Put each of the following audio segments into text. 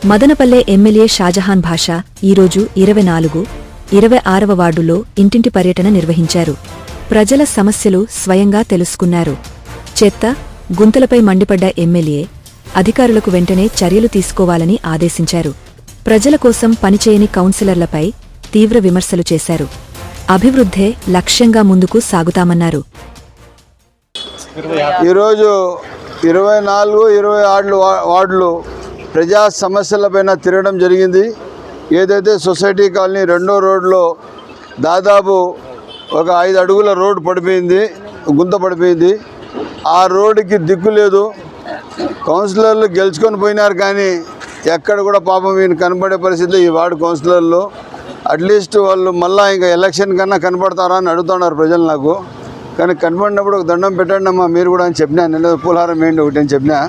Madanapalle MLA Shahjahan భాషా ఈరోజు 26వ వార్డులో ఇంటింటి పర్యటన నిర్వహించారు. ప్రజల సమస్యలు స్వయంగా తెలుసుకున్నారు. చెత్త, గుంతలపై మండిపడ్డ ఎమ్మెల్యే అధికారులకు వెంటనే చర్యలు తీసుకోవాలని ఆదేశించారు. ప్రజల కోసం పనిచేయని కౌన్సిలర్లపై తీవ్ర విమర్శలు చేశారు. అభివృద్ధే లక్ష్యంగా ముందుకు సాగుతామన్నారు. ఈరోజు 24-26 వార్డులు ప్రజా సమస్యలపైన తిరగడం జరిగింది. ఏదైతే సొసైటీ కాలనీ 2వ రోడ్లో దాదాపు ఒక 5 అడుగుల రోడ్డు పడిపోయింది, గుంత పడిపోయింది. ఆ రోడ్డుకి దిక్కు లేదు. కౌన్సిలర్లు గెలుచుకొని పోయినారు, కానీ ఎక్కడ కూడా పాపం ఈయన కనబడే పరిస్థితి ఈ వార్డు కౌన్సిలర్లు. అట్లీస్ట్ వాళ్ళు మళ్ళీ ఇంకా ఎలక్షన్ కన్నా కనపడతారా అని అడుగుతున్నారు ప్రజలు నాకు. కానీ కనపడినప్పుడు ఒక దండం పెట్టండి అమ్మా మీరు కూడా అని చెప్పినా, నేను పూలహారం వేయండి ఒకటి అని చెప్పినా.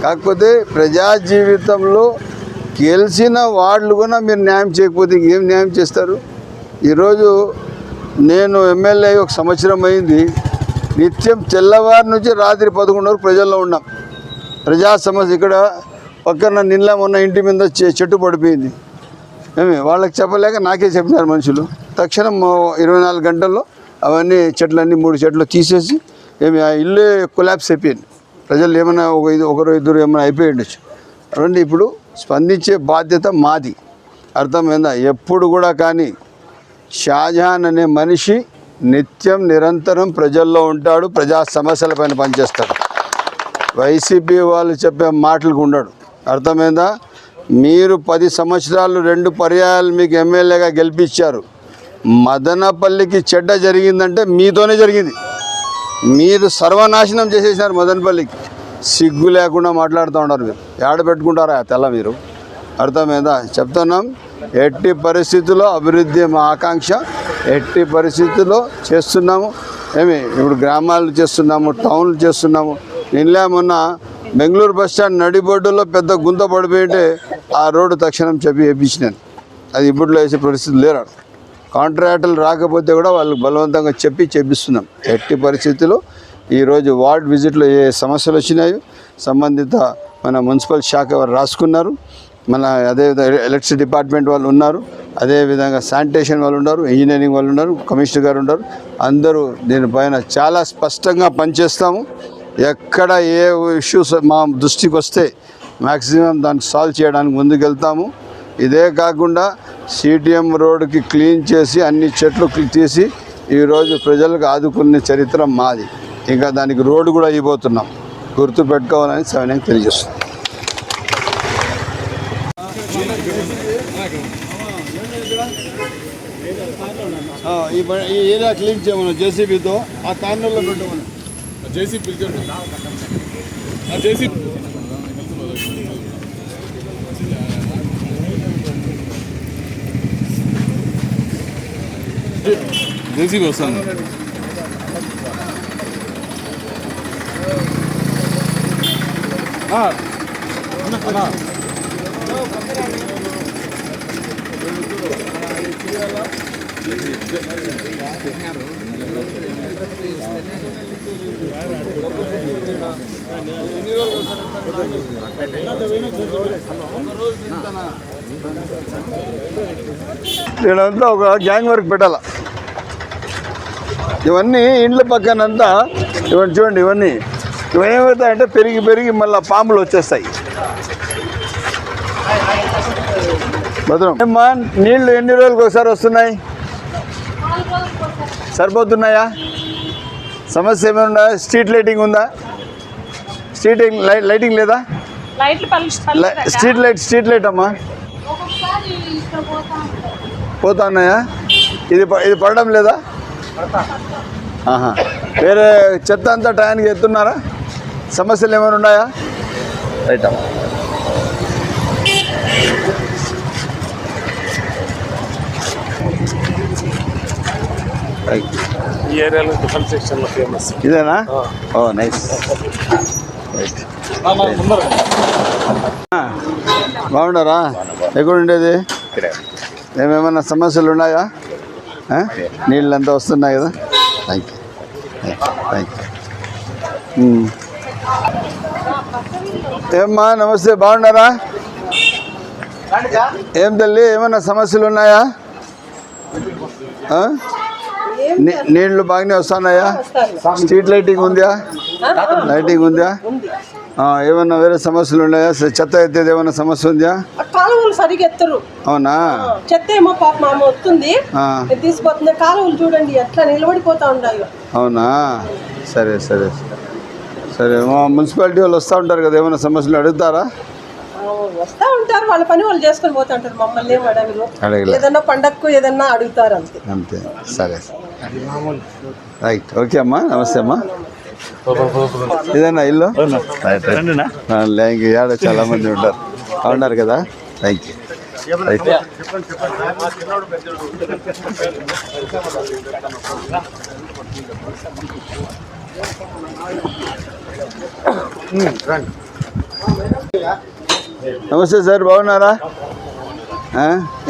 కాకపోతే ప్రజా జీవితంలో గెలిచిన వాళ్ళు కూడా మీరు న్యాయం చేయకపోతే ఇంకేం న్యాయం చేస్తారు? ఈరోజు నేను ఎమ్మెల్యే 1 సంవత్సరం అయింది. నిత్యం తెల్లవారి నుంచి రాత్రి 11 వరకు ప్రజల్లో ఉన్నాం. ప్రజా సమస్య ఇక్కడ పక్కన నిన్న మొన్న ఇంటి మీద చెట్టు పడిపోయింది. వాళ్ళకి చెప్పలేక నాకే చెప్పినారు మనుషులు. తక్షణం 24 గంటల్లో అవన్నీ చెట్లన్నీ 3 చెట్లు తీసేసి ఆ ఇల్లే కొలాప్స్ అయిపోయింది. ప్రజలు ఏమైనా ఒకరు ఇద్దరు ఏమైనా అయిపోయి ఉండొచ్చు. అవండి ఇప్పుడు స్పందించే బాధ్యత మాది. అర్థమైందా? ఎప్పుడు కూడా కానీ షాజహాన్ అనే మనిషి నిత్యం నిరంతరం ప్రజల్లో ఉంటాడు, ప్రజా సమస్యలపైన పనిచేస్తాడు. వైసీపీ వాళ్ళు చెప్పే మాటలకు ఉండడు. అర్థమైందా? మీరు 10 సంవత్సరాలు 2 పర్యాయాలు మీకు ఎమ్మెల్యేగా గెలిపించారు. మదనపల్లికి చెడ్డ జరిగిందంటే మీతోనే జరిగింది. మీరు సర్వనాశనం చేసేసినారు మదనపల్లికి. సిగ్గు లేకుండా మాట్లాడుతూ ఉన్నారు. మీరు ఏడ పెట్టుకుంటారా తెల్ల మీరు? అర్థమైందా? చెప్తున్నాం, ఎట్టి పరిస్థితుల్లో అభివృద్ధి మా ఆకాంక్ష. ఎట్టి పరిస్థితుల్లో చేస్తున్నాము. ఇప్పుడు గ్రామాలు చేస్తున్నాము, టౌన్లు చేస్తున్నాము. నిన్న మొన్న బెంగళూరు బస్టాండ్ నడిబొడ్డులో పెద్ద గుంత పడిపోయింటే ఆ రోడ్డు తక్షణం చెప్పి వేయించినాను. అది ఇప్పట్లో వేసే పరిస్థితి లేరు. కాంట్రాక్టర్లు రాకపోతే కూడా వాళ్ళు బలవంతంగా చెప్పిస్తున్నాం. ఎట్టి పరిస్థితుల్లో ఈరోజు వార్డ్ విజిట్లో ఏ సమస్యలు వచ్చినాయో సంబంధిత మన మున్సిపల్ శాఖ వారు రాసుకున్నారు. మన అదేవిధంగా ఎలక్ట్రిసిటీ డిపార్ట్మెంట్ వాళ్ళు ఉన్నారు, అదేవిధంగా శానిటేషన్ వాళ్ళు ఉన్నారు, ఇంజనీరింగ్ వాళ్ళు ఉన్నారు, కమిషనర్ గారు ఉన్నారు. అందరూ దీనిపైన చాలా స్పష్టంగా పనిచేస్తాము. ఎక్కడ ఏ ఇష్యూస్ మా దృష్టికి వస్తే మ్యాక్సిమం దాన్ని సాల్వ్ చేయడానికి ముందుకెళ్తాము. ఇదే కాకుండా సిటిఎం రోడ్డుకి క్లీన్ చేసి అన్ని చెట్లు తీసి ఈరోజు ప్రజలకు ఆదుకునే చరిత్ర మాది. ఇంకా దానికి రోడ్డు కూడా ఇవ్వబోతున్నాం. గుర్తు పెట్టుకోవాలని సవినయంగా తెలియజేస్తున్నాం. ఈ ఏరియా క్లీన్ చేయమన్నా జేసీబీతో, ఆ కార్నర్లో పెట్టమన్నా జేసీబీ. జేసీబీ వస్తాను. వీళ్ళంతా ఒక గ్యాంగ్ వర్క్ పెట్టాల. ఇవన్నీ ఇండ్ల పక్కనంతా ఇవన్నీ చూడండి. ఇవన్నీ ఏమవుతాయంటే పెరిగి మళ్ళీ పాములు వచ్చేస్తాయి. భద్రం అమ్మా, నీళ్లు ఎన్ని రోజులకు ఒకసారి వస్తున్నాయి? సరిపోతున్నాయా? సమస్య ఏమైనా ఉందా? స్ట్రీట్ లైటింగ్ ఉందా? లైటింగ్ లేదా? స్ట్రీట్ లైట్ అమ్మా పోతా ఉన్నాయా? ఇది పడడం లేదా? వేరే చెత్త అంతా టయానికి ఎత్తున్నారా? సమస్యలు ఏమైనా ఉన్నాయా? రైట్ అమ్మా. ఈ ఏరియాలో డిఫరెంట్ సెక్షన్లో ఫేమస్ ఇదేనా? ఓ నైస్. రైట్. బాగుండారా? ఎక్కడ ఉండేది? ఏమేమన్నా సమస్యలు ఉన్నాయా? నీళ్ళంతా వస్తున్నాయి కదా? Thank you. ఏమ్మా నమస్తే, బాగున్నారా? ఏం తల్లి ఏమైనా సమస్యలు ఉన్నాయా? ఆ? నీళ్లు బాగానే వస్తున్నాయా? స్ట్రీట్ లైటింగ్ ఉందా? లైటింగ్ ఉందా? ఏమన్నా వేరే సమస్యలు ఉన్నాయా? చెత్త ఎత్తేది ఏమైనా సమస్య ఉందా? కాలువలు సరిగ్గా ఎత్తరు. అవునా? చెత్త ఏమో పాప మామ వస్తుంది తీసుకుపోతుంది. కాలువలు చూడండి ఎట్లా నిలబడిపోతా ఉన్నాయి. అవునా? సరే సరే సరే మా మున్సిపాలిటీ వాళ్ళు వస్తూ ఉంటారు కదా, ఏమైనా సమస్యలు అడుగుతారా? వస్తూ ఉంటారు, వాళ్ళ పని వాళ్ళు చేసుకొని పోతా ఉంటారు. మమ్మల్ని ఏం అడగలే. ఏదన్నా పండగకు ఏదన్నా అడుగుతారు అంతే. అంతే. సరే రైట్. ఓకే అమ్మా, నమస్తే అమ్మా. ఇదేనా ఇల్లు? ఏడ చాలా మంది ఉన్నారు కదా. Thank you. రైట్. నమస్తే సార్, బాగున్నారా?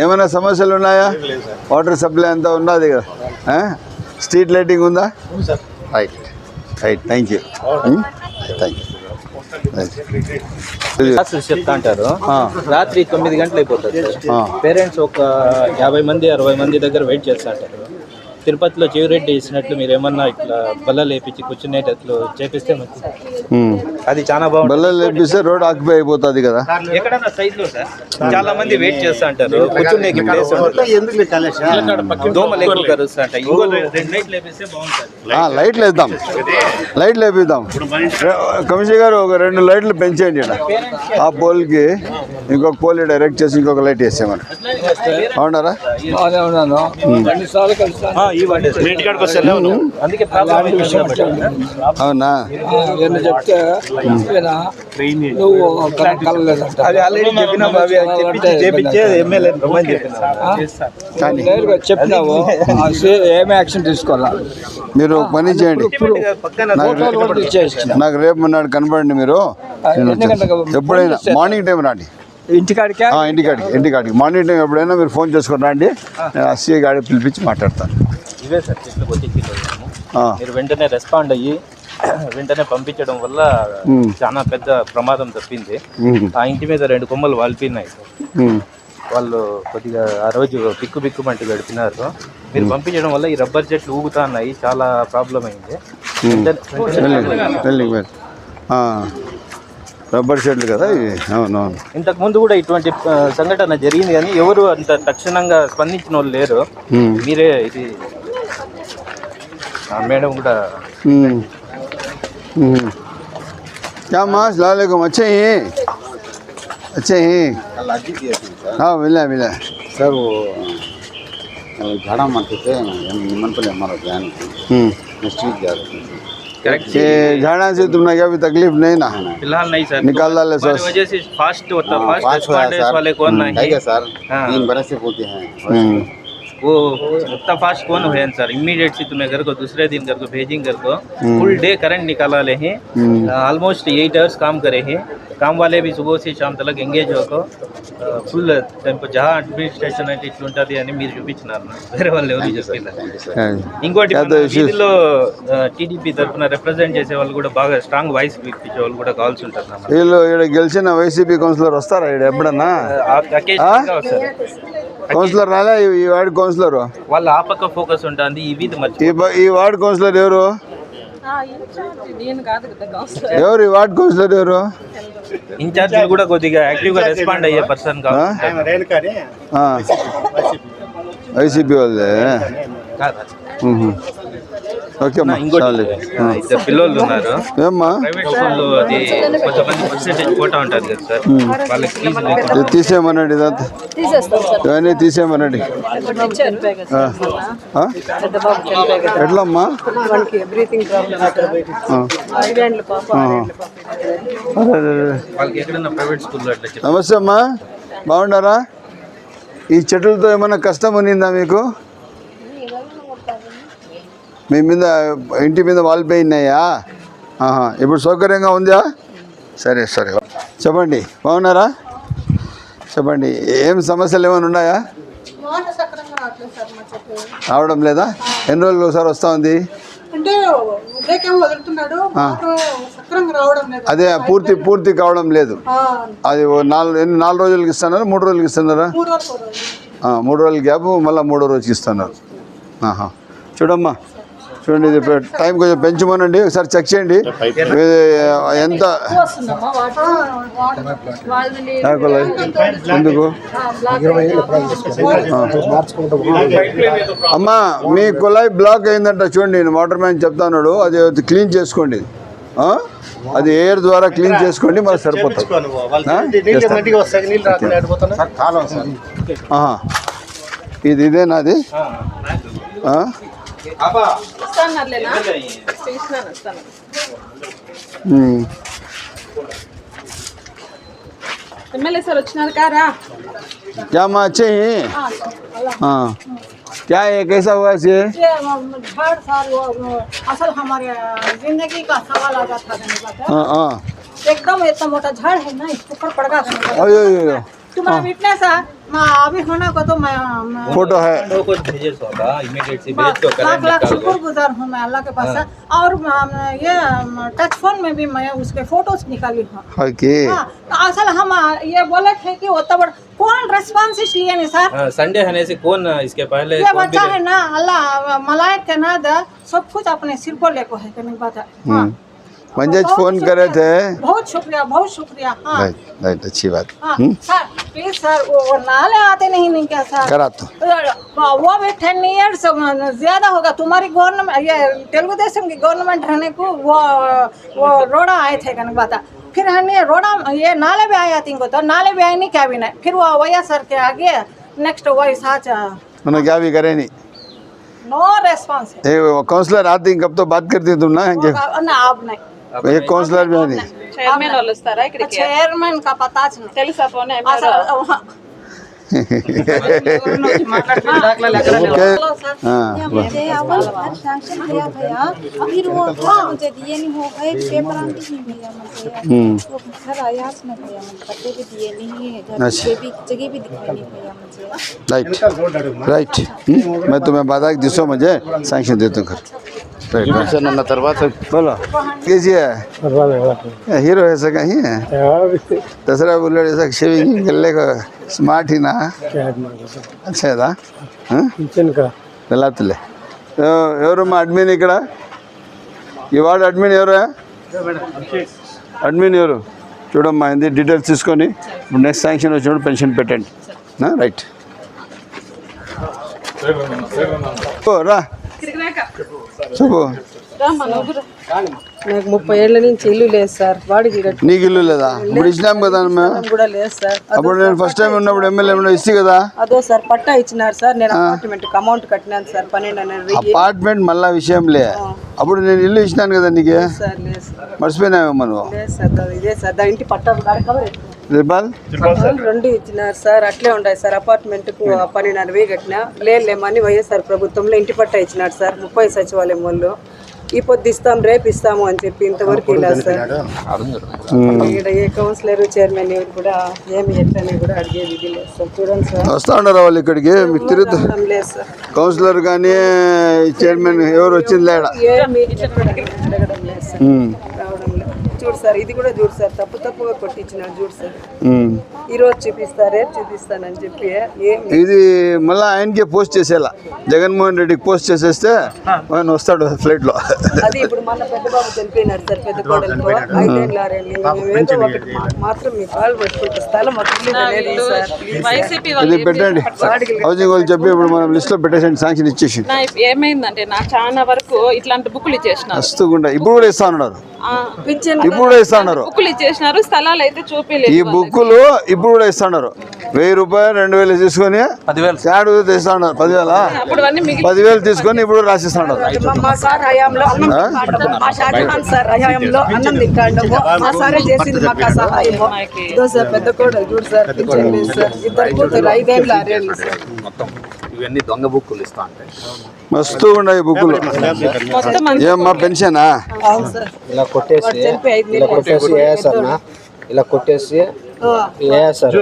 ఏమైనా సమస్యలు ఉన్నాయా? వాటర్ సప్లై అంతా ఉన్నది కదా? స్ట్రీట్ లైటింగ్ ఉందా? Right right. Thank you. Thank you. చెప్తా అంటారు. రాత్రి 9 గంటలు అయిపోతుంది. పేరెంట్స్ ఒక 50 మంది 60 మంది దగ్గర వెయిట్ చేస్తా అంటారు. తిరుపతిలో జీవిరెడ్డి ఇచ్చినట్లు మీరు ఏమన్నా ఇట్లా బల్లలు వేపించి కూర్చునేటట్లు చేపిస్తే మంచిది. అది చాలా బాగుంటుంది. బల్లలు వేపిస్తే రోడ్ ఆక్యుపై అయిపోతుంది కదా. ఎక్కడన్నా సైడ్ లో సార్ చాలా మంది వెయిట్ చేస్తా అంటారు. కూర్చునే ప్లేస్ దోమలు ఎక్కువ కరుస్తా అంటాయి. ఇంకో 2 లైట్లు వేపిస్తే బాగుంటుంది. లైట్లు వేద్దాం, లైట్లు వేపిద్దాం. కమిషనర్ గారు ఒక 2 లైట్లు పెంచేయండి. ఆ పోల్కి ఇంకొక పోల్ డైరెక్ట్ చేసి ఇంకొక లైట్ వేసేమని. అవునారా? అవునా? చెప్తే చెప్పినావు ఏమి యాక్షన్ తీసుకోవాలి. మీరు ఒక పని చేయండి, నాకు రేపు మొన్నాడు కనపడండి. మీరు ఎప్పుడైనా మార్నింగ్ టైం రండి. ఇంటికాడికి మార్నింగ్ టైం ఎప్పుడైనా మీరు ఫోన్ చేసుకొని రండి. నేను సిఐ గాడి పిలిపించి మాట్లాడతాను. ఇవే సార్ చెట్లు మీరు వెంటనే రెస్పాండ్ అయ్యి వెంటనే పంపించడం వల్ల చాలా పెద్ద ప్రమాదం తప్పింది. ఆ ఇంటి మీద 2 కొమ్మలు వాలిపోయినాయి. వాళ్ళు కొద్దిగా ఆ రోజు బిక్కుమంటూ గడిపినారు. మీరు పంపించడం వల్ల ఈ రబ్బర్ చెట్లు ఊగుతా ఉన్నాయి, చాలా ప్రాబ్లం అయింది. రబ్బర్ షెడ్లు కదా ఇవి. అవునవును. ఇంతకు ముందు కూడా ఇటువంటి సంఘటన జరిగింది కానీ ఎవరు అంత తక్షణంగా స్పందించిన వాళ్ళు లేరు. మీరే ఇది మేడం కూడా क्या माँ सलामकुम. अच्छे ही हाँ मिला सर. वो झाड़ा मारते थे निमन पहले हमारा ध्यान नेक्स्ट वीक जा रहे थे. ये झाड़ा से तुमने क्या भी तकलीफ नहीं ना? फिलहाल नहीं सर. निकाल डाले सर. वजह से फास्ट होता फास्ट वाले कौन नहीं है सर. 3 बरस से बोलते हैं वो उतना फास्ट कौन हुए सर. इमीडिएट से तुम्हें घर को दूसरे दिन घर को भेजिंग घर को फुल डे करंट निकाला ले हैं. ऑलमोस्ट 8 आवर्स काम करे हैं. काम वाले भी सुबह से शाम तक ఎంగేజ్ होको ఫుల్ టైంపు జహా అడ్మినిస్ట్రేషన్ అంటే ఇట్లుంటుంది అని మీరు చూపించినారు. వేరే వాళ్ళు ఎవరు చెప్పినారు. ఇంకోటి వీధిలో టీడీపీ తరఫున రిప్రజెంట్ చేసే వాళ్ళు కూడా బాగా స్ట్రాంగ్ వాయిస్ వినిపించే వాళ్ళు కూడా కావాల్సి ఉంటారు. వీళ్ళు ఇక్కడ గెలిచిన వైసీపీ కౌన్సిలర్ వస్తారా ఇక్కడ ఎప్పుడన్నా? కౌన్సిలర్ రాలే ఈ వార్డు కౌన్సిలర్. వాళ్ళ ఆ పక్క ఫోకస్ ఉంటుంది. ఈ వీధి ఈ వార్డు కౌన్సిలర్ ఎవరు? ఈ వార్డు కౌన్సిలర్ ఎవరు? ఇన్ఛార్జ్ కూడా కొద్దిగా యాక్టివ్ గా రెస్పాండ్ అయ్యే పర్సన్ వైసీపీ వాళ్ళే. ఓకే అమ్మా. ఇద్దరు పిల్లలు ఉన్నారు. ఏమ్మా ప్రైవేట్ స్కూల్లో అది కొంతమంది పర్సెంటేజ్ కోటా ఉంటుంది కదా సార్, వాళ్ళకి తీసేయమనండి. ఇదంతా ఇవన్నీ తీసేయమనండి. ఎట్లమ్మా? వాళ్ళకి ఎక్కడన్నా ప్రైవేట్ స్కూల్లో అట్లా. నమస్తే అమ్మా, బాగున్నారా? ఈ చెట్లతో ఏమన్నా కష్టం ఉన్నిందా మీకు? మీ మీద ఇంటి మీద వాలిపోయినాయా? ఇప్పుడు సౌకర్యంగా ఉందా? సరే చెప్పండి. బాగున్నారా? చెప్పండి, ఏం సమస్యలు ఏమైనా ఉన్నాయా? రావడం లేదా? ఎన్ని రోజులు ఒకసారి వస్తూ ఉంది? అంటే బ్రేక్ ఏమో వదులుతున్నాడు, మోటార్ సక్రంగా రావడం లేదు. అదే పూర్తి కావడం లేదు. అది 4 రోజులకి ఇస్తున్నారు, 3 రోజులకి ఇస్తున్నారా? 3 రోజులు 3 రోజుల గ్యాప్ మళ్ళీ 3వ రోజుకి ఇస్తున్నారు. చూడమ్మా, చూడండి, ఇది టైం కొంచెం పెంచమనండి, ఒకసారి చెక్ చేయండి ఎంత ఎందుకు. అమ్మా, మీ కుళాయి బ్లాక్ అయిందంట, చూడండి, నేను వాటర్ మ్యాన్ చెప్తాను, అది క్లీన్ చేసుకోండి. అది ఎయిర్ ద్వారా క్లీన్ చేసుకోండి, మరి సరిపోతుంది. ఇదేనాది? ఎమ్మెల్యే సార్ వచ్చినారు కారా? क्या माँ अच्छे हैं? हाँ, क्या है, कैसा हुआ इसे? बड़ साल असल हमारे जिंदगी का सवाल आ जाता है। हाँ, एकदम इतना मोटा झाड़ है ना, इसके ऊपर पड़गा अयो तुम्हारा विटनेस है। मैं अभी होना को तो मैं फोटो है, तो कुछ भेजे सोगा इमीडिएट से भेज दो, लाख लाख शुक्रगुजार हूँ मैं अल्लाह के पास। और ये टच फोन में भी मैं उसके फोटोज निकाली हूँ। ओके। तो असल हम ये बोले थे कि वो तब कौन रेस्पॉन्स लिए नहीं सर? संडे होने से कौन इसके पहले ये बच्चा है ना, अल्लाह मलाइक के ना दे सब कुछ अपने सिर को लेको है, कहने की बात है। मंजज फोन करे थे। बहुत शुक्रिया। हाँ राइट, अच्छी बात। सर प्लीज सर, वो नाले आते नहीं क्या सर? करा तो वो भी 10 इयर्स ज्यादा होगा तुम्हारी गवर्नमेंट, ये तेलुगु देशम की गवर्नमेंट रहने को वो रोड़ा आए थे, कहने की बात है। फिर हमने रोड़ा ये नाले भी आया थी, तो नाले भी आए नहीं, क्या भी नहीं। फिर वो वैया सर के आगे नेक्स्ट वही साथ उन्होंने क्या भी करे नहीं, नो रेस्पॉन्स है। काउंसलर आती कब तो बात करती तुम ना? आप नहीं, एक काउंसलर भी नहीं। చైర్మన్ వాళ్ళు వస్తారా ఇక్కడికి? చైర్మన్ కా పతా తెలుసా? ఫోన్ मुझे अवल सैंक्शन किया भैया, फिर वो मुझे दिए नहीं, हो गए पेपर आने नहीं भैया मुझे। वो घर आया ना भैया, पट्टे भी दिए नहीं, घर भी जगह भी दिखाई नहीं भैया मुझे। राइट, मैं तुम्हें बाधा दिसो मुझे सैंक्शन देता हूँ घर। ನನ್ನ తర్వాత बोलो कैसी है? हीरो ऐसा कहीं है? दसरा बुलेट ऐसा शेविंग गले का स्मार्ट ही ना? अच्छा है వెళ్ళాతులే. ఎవరమ్మా అడ్మిన్ ఇక్కడ? ఈ వార్డు అడ్మిన్ ఎవరు? అడ్మిన్ ఎవరు? చూడమ్మా, ఇది డీటెయిల్స్ తీసుకొని ఇప్పుడు నెక్స్ట్ శాంక్షన్ వచ్చినప్పుడు పెన్షన్ పెట్టండి. రైట్, రా చెప్పు. నాకు 30 ఏళ్ల నుంచి ఇల్లు లేదు సార్, వాడికి నీకు ఇల్లు లేదా? ఇప్పుడు ఇచ్చినాం కదా కూడా లేదు సార్. అప్పుడు నేను ఫస్ట్ టైం ఉన్నప్పుడు ఎమ్మెల్యే ఇస్తే కదా. అదో సార్ పట్టా ఇచ్చినారు సార్, నేను అపార్ట్మెంట్ అమౌంట్ కట్టినాను సార్ 12,500. అపార్ట్మెంట్ మళ్ళా విషయం లే, అప్పుడు నేను ఇల్లు ఇచ్చినాను కదా నీకు. సార్ లేదు సార్, మర్చిపోయినావేమో నువ్వు. లేదు సార్, ఇదే సార్ దా ఇంటి పట్టా రిబాల్ 2 ఇచ్చినారు సార్. అట్లే ఉండాయి సార్, అపార్ట్మెంట్ కు 12,500 కట్టినా లేమని వైఎస్ఆర్ ప్రభుత్వంలో ఇంటి పట్టా ఇచ్చినారు సార్ 30 సచివాలయం వాళ్ళు. ఈ పొద్దు ఇస్తాం, రేపు ఇస్తాము అని చెప్పి ఇంతవరకు ఇలా సార్. ఇక్కడ ఏ కౌన్సిలర్ చైర్మన్ ఎవరు కూడా ఏమి ఎట్లనే కూడా అడిగేది ఇది లేదు సార్. చూడండి సార్, వస్తా ఉన్నారు వాళ్ళు ఇక్కడికి, మీకు తిరుగుతూ లేదు సార్. కౌన్సిలర్ కానీ చైర్మన్ ఎవరు వచ్చింది లేడా? ఏమి అడగడం లేదు సార్, రావడం లేదు. చూడు సార్, ఇది కూడా చూడు సార్, తప్పుగా కొట్టించినాడు చూడు సార్. ఈ రోజు చూపిస్తా, రేపు చూపిస్తానని చెప్పి ఇది మళ్ళీ ఆయనకే పోస్ట్ చేసేలా, జగన్మోహన్ రెడ్డికి పోస్ట్ చేసేస్తే ఆయన వస్తాడు ఫ్లైట్ లో. అది ఇప్పుడు మన పెద్ద బాబు చనిపోయినారు సార్, పెద్ద కోడలతో 5 ఏళ్ళు 6 ఏళ్ళు. ఏదో ఒకటి మాత్రం మీ కాలు పట్టుకుంటే స్థలం లేదు సార్. ఇది పెట్టండి, హౌసింగ్ వాళ్ళు చెప్పి ఇప్పుడు మనం లిస్ట్ లో పెట్టేసండి, శాంక్షన్ ఇచ్చేసి. ఏమైందంటే నాకు చాలా వరకు ఇట్లాంటి బుక్కులు ఇచ్చేసినారు. వస్తుకుండా ఇప్పుడు కూడా ఇస్తా ఉన్నారు, ఇప్పుడు కూడా ఇస్తా ఉన్నారు. బుక్కులు ఇచ్చేసినారు, స్థలాలు అయితే చూపించలేదు. ఈ బుక్కులు ఇప్పుడు కూడా ఇస్తా ఉన్నారు. 1000 రూపాయలు 2000 తీసుకొని 10,000 తెస్తా ఉన్నారు. 10,000 తీసుకొని ఇప్పుడు రాసిస్తా ఉన్నారు. మా సార్ హయాంలో మా షాజహాన్ సార్ హయాంలో అన్నం తింటాడు, మా సారే చేసింది మాకు సహాయం. ఇదో సార్ పెద్ద కోడలు చూడు సార్, పింఛన్ లేదు సార్, 2 కూతురు 5 ఏళ్ళు 6 ఏళ్ళు సార్. ఇవన్నీ దొంగ బుక్కులు ఇస్తా ఉంటాయి. మస్తు ఉన్నాయి బుక్కులు. ఏమ్మా పెన్షనా? ఇలా కొట్టేసి వేసారు, ఇలా కొట్టేసి వేసారు.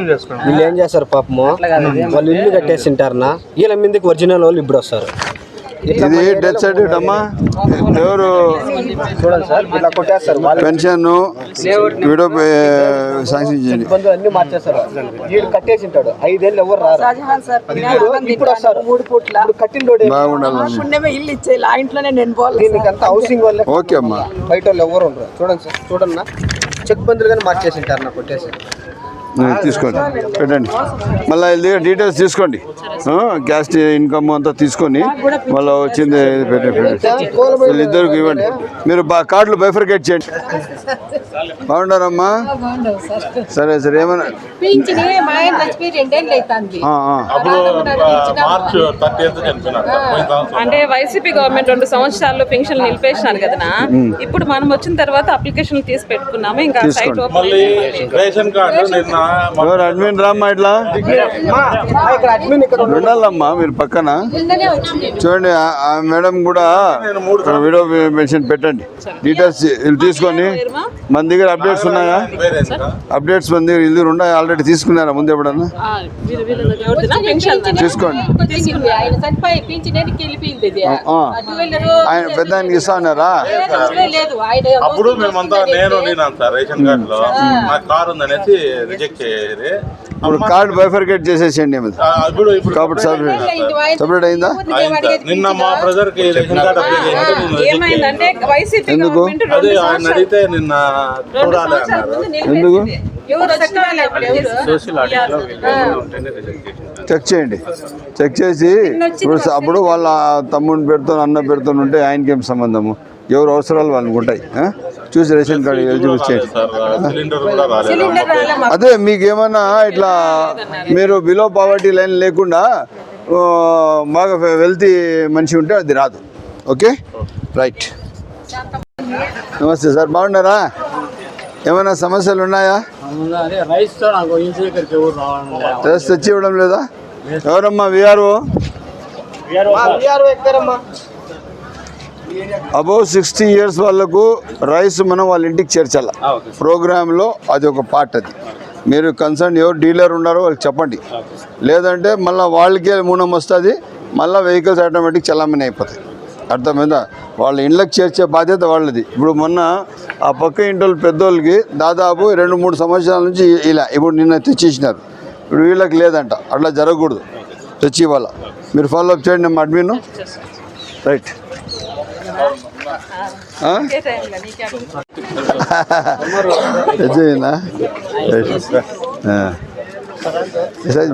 వీళ్ళు ఏం చేస్తారు పాపము, వాళ్ళు ఇల్లు కట్టేసి ఉంటారనా, వీళ్ళ మీదకి ఒరిజినల్ వాళ్ళు ఇప్పుడు వస్తారు. ఇది డెత్ సర్టిఫికేట్ అమ్మా. ఎవరు చూడండి సార్ ఇట్లా కొట్టేస్తారు వాళ్ళు పెన్షన్ వీడియో శాంక్షన్ చేయండి. ఇబ్బందులు అన్ని మార్చేస్తారు. వీడు కట్టేసి ఉంటాడు 5 ఏళ్ళు ఎవరు రారు. షాజహాన్ సార్ ఇప్పుడు వస్తారు 3 పూట్ల ఇప్పుడు కట్టిన రోడ్ బాగుండాలి. ఉండేవే ఇల్లు ఇచ్చేయాలి, ఆ ఇంట్లోనే నేను పోవాలి. దీనికి అంతా హౌసింగ్ వాళ్ళే, ఓకే అమ్మా. బయట వాళ్ళు ఎవరు ఉండరు. చూడండి సార్, చూడన్నా చెక్ బందులు కానీ మార్చేసి ఉంటారు నా కొట్టేసి. తీసుకోండి పెట్టండి. మళ్ళీ వీళ్ళ డీటెయిల్స్ తీసుకోండి. క్యాస్ట్ ఇన్కమ్ అంతా తీసుకొని మళ్ళీ వచ్చింది వీళ్ళిద్దరికి ఇవ్వండి. మీరు కార్డులు బైఫర్కేట్ చేయండి. బాగుండారమ్మా? సరే సరే. ఏమన్నా అంటే వైసీపీ గవర్నమెంట్ 2 సంవత్సరాల్లో పెన్షన్ నిలిపేసినారు కదా. ఇప్పుడు మనం వచ్చిన తర్వాత అప్లికేషన్ తీసి పెట్టుకున్నాము. ఇంకా సైట్ ఓపెన్ రేషన్ కార్డు నిన్న ఎవరు అడ్మిన్ రామ్మా ఇట్లా ఇక్కడ అడ్మిన్ ఇక్కడ ఉండాలమ్మా మీరు పక్కన చూడండి. ఆ మేడం కూడా వీడియో మెన్షన్ పెట్టండి. డీటెయిల్స్ వీళ్ళు తీసుకొని మన దగ్గర అప్డేట్స్ ఉన్నాయా? అప్డేట్స్ మన దగ్గర ఇల్లు ఉన్నాయి. ఆల్రెడీ తీసుకున్నారా ముందు ఎప్పుడన్నా? తీసుకోండి. ఆయన పెద్ద ఆయనకి ఇస్తా ఉన్నారా? అప్పుడు మేమంతా నేను సార్ రేషన్ కార్డులో నా కారు ఉందనేసి రిజెక్ట్ చేయాలి. ఇప్పుడు కార్డు బైఫర్కేట్ చేసేసేయండి. కాబట్టి సపరేట్ అయిందా? నిన్న మా బ్రదర్ కి రేషన్ కార్డు అప్లై చేయండి. ఏమైందంటే వైసీపీ ఎందుకు? గవర్నమెంట్ అదే ఆయన అడిగితే నిన్న చూడాలి అన్నారు. ఎందుకు? సోషల్ ఆడిట్లో ఉంటేనే రిజెక్ట్ చేసిన. చెక్ చేయండి. చెక్ చేసి ఇప్పుడు అప్పుడు వాళ్ళ తమ్ముడిని పెడుతూ అన్న పెడుతూ ఉంటే ఆయనకి ఏం సంబంధము? ఎవరు అవసరాలు వాళ్ళకి ఉంటాయి. చూసి రేషన్ కార్డు ఎలిజిబుల్ చేయండి. సిలిండర్ కూడా రాలేదు. అదే మీకు ఏమన్నా ఇట్లా మీరు బిలో పావర్టీ లైన్ లేకుండా బాగా వెల్తీ మనిషి ఉంటే అది రాదు. Okay right. నమస్తే సార్, బాగున్నారా? ఏమైనా సమస్యలు ఉన్నాయా? రైస్ తెచ్చి ఇవ్వడం లేదా? ఎవరమ్మా? విఆర్ఓ అబౌవ్ 60 years వాళ్ళకు రైస్ మనం వాళ్ళ ఇంటికి చేర్చాల. ప్రోగ్రాంలో అది ఒక పార్ట్. అది మీరు కన్సర్న్ ఎవరు డీలర్ ఉన్నారో వాళ్ళకి చెప్పండి. లేదంటే మళ్ళీ వాళ్ళకే మూనం వస్తుంది. మళ్ళీ వెహికల్స్ ఆటోమేటిక్ చలామణి అయిపోతాయి. అర్థమైందా? వాళ్ళ ఇండ్లకు చేర్చే బాధ్యత వాళ్ళది. ఇప్పుడు మొన్న ఆ పక్క ఇంటి పెద్దోళ్ళకి దాదాపు 2-3 సంవత్సరాల నుంచి ఇలా ఇప్పుడు నిన్న తెచ్చిచ్చినారు. ఇప్పుడు వీళ్ళకి లేదంట. అట్లా జరగకూడదు. తెచ్చి ఇవ్వాల. మీరు ఫాలోఅప్ చేయండి మా అడ్మిన్. రైట్.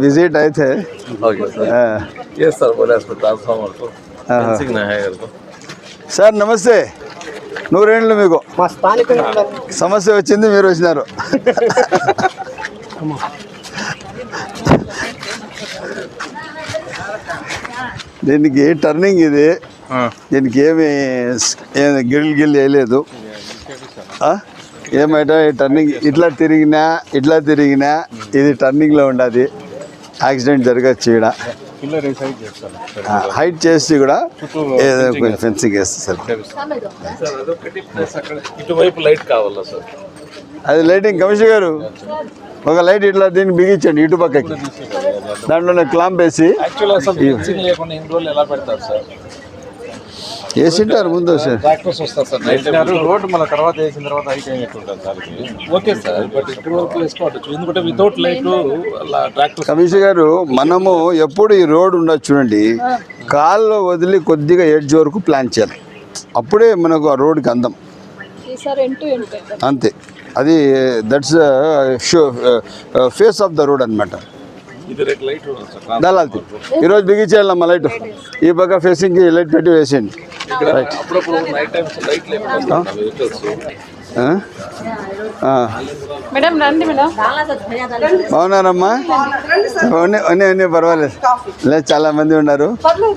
विजिट आए थे. Yes sir, बोले ट्रांसफार्मर को फेंसिंग ना है करको. సార్ నమస్తే. 100 ఏళ్ళు మీకు. మా స్థానికంగా సమస్య వచ్చింది, మీరు వచ్చినారు. దీనికి టర్నింగ్ ఇది. దీనికి ఏమి గిల్ వేయలేదు. ఏమైనా టర్నింగ్ ఇట్లా తిరిగినా ఇది టర్నింగ్లో ఉండదు. యాక్సిడెంట్ జరగచ్చు. ఇక్కడ హైట్ చేసి కూడా ఏదో ఫెన్సింగ్ వేస్తారు. ఇటువైపు లైట్ కావాలా సార్? అది లైటింగ్ కమిషనర్ గారు ఒక లైట్ ఇట్లా దీన్ని బిగించండి ఇటు పక్కకి. దాంట్లోనే క్లాంప్ వేసి లేకుండా ఇన్ని రోజులు ఎలా పెడతారు సార్? వేసింటారు ముందు సార్. ట్రాక్టర్స్ వస్తారు సార్. రోడ్డు మళ్ళీ తర్వాత వేసిన తర్వాత హైట్ అయినట్టుంటుంది సార్. ఓకే సార్, బట్ ఇక్కడ వరకు వేసుకోవచ్చు. ఎందుకంటే వితౌట్ లైట్ ట్రాక్టర్. కమిషనర్ గారు మనము ఎప్పుడు ఈ రోడ్ ఉండదు చూడండి, కాల్లో వదిలి కొద్దిగా ఎడ్జ్ వరకు ప్లాన్ చేయాలి. అప్పుడే మనకు ఆ రోడ్కి అందం. అంతే. అది that's face of the road అనమాట. దళాలి ఈరోజు బిగించేయాలమ్మా లైట్. ఈ పక్క ఫేసింగ్కి లైట్ పెట్టి వేసేయండి. మేడం రండి మేడం. బాగున్నారమ్మా? అన్నీ పర్వాలేదు. లేదు చాలా మంది ఉన్నారు.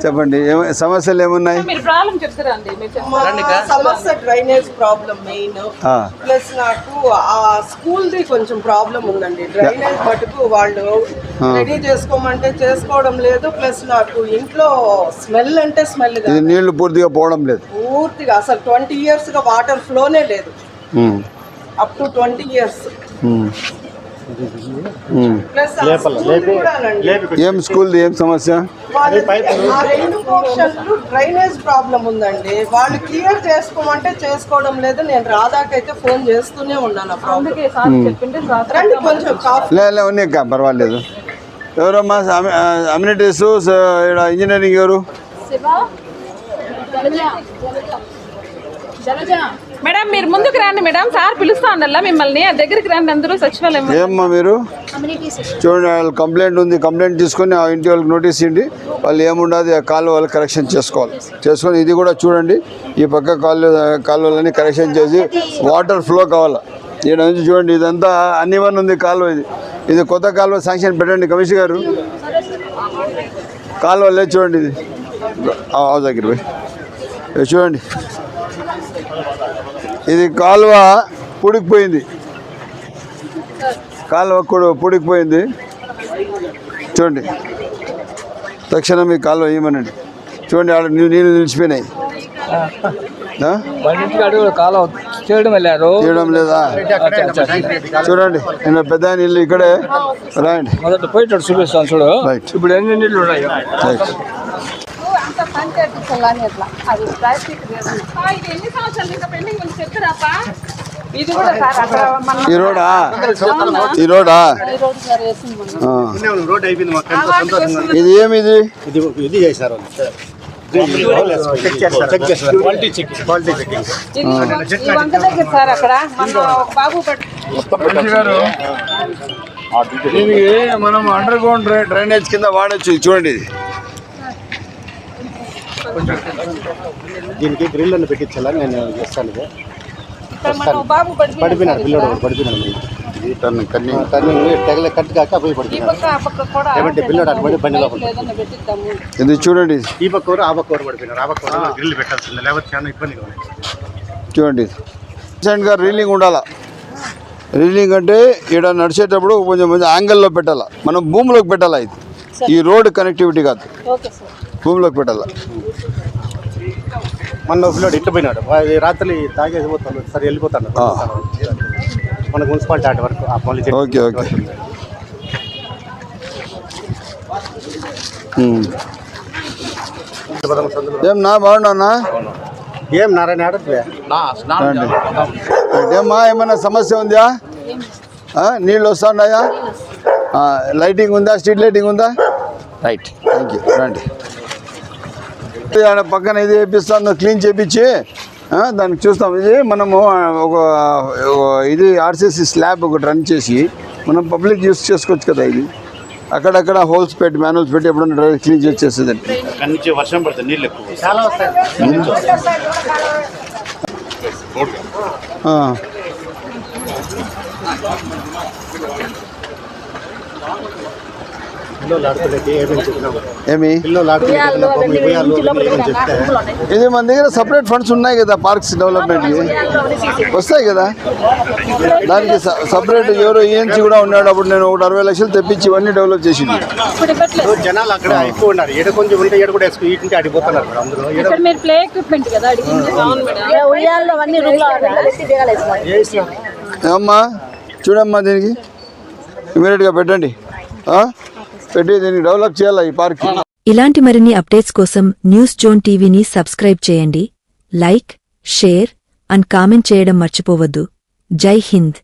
చెప్పండి సమస్యలు ఏమున్నాయి? సమస్య డ్రైనేజ్ ప్రాబ్లం మెయిన్. ప్లస్ నాకు ఆ స్కూల్ ది కొంచెం ప్రాబ్లం ఉందండి. డ్రైనేజ్ మటుకు వాళ్ళు రెడీ చేసుకోమంటే చేసుకోవడం లేదు. ప్లస్ నాకు ఇంట్లో స్మెల్ అంటే స్మెల్ నీళ్లు పూర్తిగా పోవడం లేదు. పూర్తిగా అసలు 20 years గా వాటర్ ఫ్లోనే లేదు. Up to 20 years. ప్లస్ ఆ స్కూల్ కూడానండి. ఏం స్కూల్ది ఏం సమస్య? ఆ రెండు పోర్షన్లు డ్రైనేజ్ ప్రాబ్లం ఉందండి. వాళ్ళు క్లియర్ చేసుకోమంటే చేసుకోవడం లేదు. నేను రాధాకైతే ఫోన్ చేస్తూనే ఉన్నాను. ఆ ప్రాబ్లం రండి కొంచెం కాఫీ లే ఉన్నాయి అక్క, పర్వాలేదు. ఎవరమ్మా అమ్యూనిటీస్ ఇక్కడ ఇంజనీరింగ్ ఎవరు? మేడం మీరు ముందుకు రండి మేడం, సార్ పిలుస్తా ఉండాలా మిమ్మల్ని, ఆ దగ్గరికి రండి అందరూ సచివాలయం. ఏమ్మా మీరు చూడండి, వాళ్ళ కంప్లైంట్ ఉంది, కంప్లైంట్ తీసుకొని ఆ ఇంటి వాళ్ళకి నోటీస్ ఇవ్వండి. వాళ్ళు ఏముండదు ఆ కాలువ వాళ్ళు కరెక్షన్ చేసుకొని ఇది కూడా చూడండి, ఈ పక్క కాలువలన్నీ కరెక్షన్ చేసి వాటర్ ఫ్లో కావాలా. ఈడ నుంచి చూడండి, ఇదంతా అన్ని వన్ ఉంది కాలువ. ఇది కొత్త కాలువ శాంక్షన్ పెట్టండి కమిషనర్ గారు. కాలువ లేదు చూడండి, ఇది దగ్గర పోయి ఇది చూడండి, ఇది కాలువ పూడికిపోయింది, కాలువ కూడా పూడికిపోయింది చూడండి. తక్షణం ఈ కాలువ ఏమనండి. చూడండి, ఆడ నీళ్ళు నిలిచిపోయినాయి. తీయడం లేదా? చూడండి, నేను పెద్ద నీళ్ళు ఇక్కడే రాయండి. పోయేటట్టు చూపిస్తాను చూడు. రైట్, ఇప్పుడు ఎన్ని నీళ్ళు ఉన్నాయి? రైట్. ఇది ఎన్ని సంవత్సరాలు ఇంకా పెండింగ్ ఉంది చెప్తారాపా? ఇది కూడా సార్ అక్కడ మన ఈ రోడా ఈ రోడా రోడ్ అయిపోయింది మాకు. ఇది ఏమిది? ఇది చేశారు ఇది వంక దగ్గర సార్ అక్కడ మన బాబు దీనికి మనం అండర్ గ్రౌండ్ డ్రైనేజ్ కింద వాడచ్చు. చూడండి, ఇది దీనికి గ్రిల్ అని పెట్టించాలని నేను చేస్తాను. మన బాబు పడిపోయినాడు పిల్లడు, పడిపోయినాడు. టర్నింగ్ తెగలే కట్ కాక పోయి పడిపోయినాడు. ఏమంటే పిల్లడు అటు పడి బండి లోపల. ఇది చూడండి, ఈ పక్క ఆ పక్క పడిపోయినారు. ఆ పక్క గ్రిల్ పెట్టాల్సిందే, లేకపోతే చాలా ఇబ్బందిగా ఉంది. చూడండి. రీసెంట్గా రీలింగ్ ఉండాలా. రీలింగ్ అంటే ఇక్కడ నడిచేటప్పుడు కొంచెం యాంగిల్లో పెట్టాలా. మనం భూమిలోకి పెట్టాలా. ఇది ఈ రోడ్ కనెక్టివిటీ కాదు, భూమిలోకి పెట్టాలా. మన పిల్లడు ఇట్లా పోయినాడు, రాత్రి తాగేసి పోతాడు, సరే వెళ్ళిపోతాడు. మనకు మున్సిపాలిటీ ఆట వరకు ఆ పోలీస్. Okay okay. ఏం నా బాగున్నానా? ఏం నారాయణ ఆడట్లే. ఏమ్మా, ఏమన్నా సమస్య ఉందా? నీళ్ళు వస్తున్నాయా? లైటింగ్ ఉందా? స్ట్రీట్ లైటింగ్ ఉందా? Right, thank you. రండి, పక్కన ఇది వేపిస్తాను, క్లీన్ చేయించి దానికి చూస్తాం. ఇది మనము ఒక ఇది ఆర్సీసీ స్లాబ్ ఒకటి రన్ చేసి మనం పబ్లిక్ యూస్ చేసుకోవచ్చు కదా. ఇది అక్కడక్కడ హోల్స్ పెట్టి మాన్యువల్స్ పెట్టి ఎప్పుడన్నా క్లీన్ చేసేదండి. వర్షం పడుతుంది, నీళ్ళు ఎక్కువ చాలా వస్తాయి. ఏమి ఇది మన దగ్గర సపరేట్ ఫండ్స్ ఉన్నాయి కదా, పార్క్స్ డెవలప్మెంట్కి వస్తాయి కదా. దానికి సపరేట్ ఎవరో ఏఎన్సీ కూడా ఉన్నాడు. అప్పుడు నేను 60 లక్షలు తెప్పించి ఇవన్నీ డెవలప్ చేసింది. జనాలు అక్కడ ఎక్కువ ఉన్నారు, ఎడ కొంచెం ఉంటే ఎడ కూడా ఇంటి ఆడిపోతున్నారు. ఏమ్మా చూడమ్మా, దీనికి ఇమీడియట్గా పెట్టండి, పెట్టి దీన్ని డెవలప్ చేయాలి ఈ పార్క్. ఇలాంటి మరిన్ని అప్డేట్స్ కోసం న్యూస్ జోన్ టీవీని సబ్స్క్రైబ్ చేయండి. లైక్, షేర్ అండ్ కామెంట్ చేయడం మర్చిపోవద్దు. జై హింద్.